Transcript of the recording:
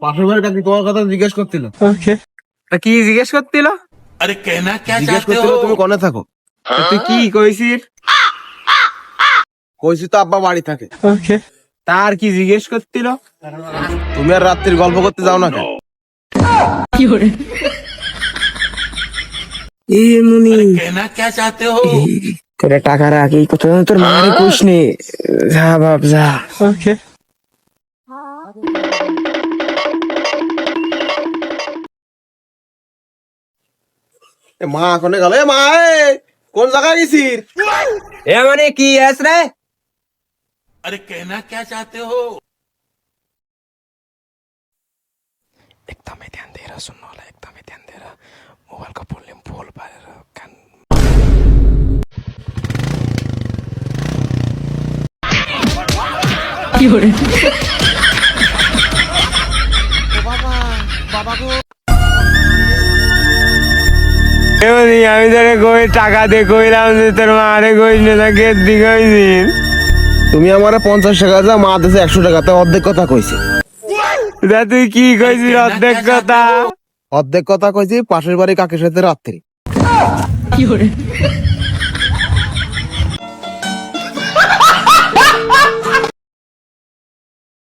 পাশের বাড়ির কাকি তোমার কথা জিজ্ঞেস করছিল। তা কি জিজ্ঞেস করছিল? জিজ্ঞেস করছিল তুমি কনে থাকো। তা তুই কি কইছিস? কইছি তো আব্বা বাড়ি থাকে। তার কি জিজ্ঞেস করছিল? তুমি আর রাত্রির গল্প করতে যাও না কেন? এ মুনি করে টাকা রাখ, এই কথা তোর মারে কইস নে। যা বাপ যা। এ মা কনে গেল? এ মা, কোন জায়গায় গেছিস? এ মানে কি আস রে? एकदम ही ध्यान दे रहा, सुनने वाला एकदम ही ध्यान दे रहा। मोबाइल का वॉल्यूम फुल पा रहा कान। আমি তোরে কই টাকা দিয়ে কইলাম যে তোর মারে কইস না, তা গেট দি কইছিস? তুমি আমারে 50 টাকা যা, মা দিছে 100 টাকা, তা অর্ধেক কথা কইছে। তা তুই কি কইছিস অর্ধেক কথা? অর্ধেক কথা কইছি পাশের বাড়ি কাকের সাথে রাত্রি।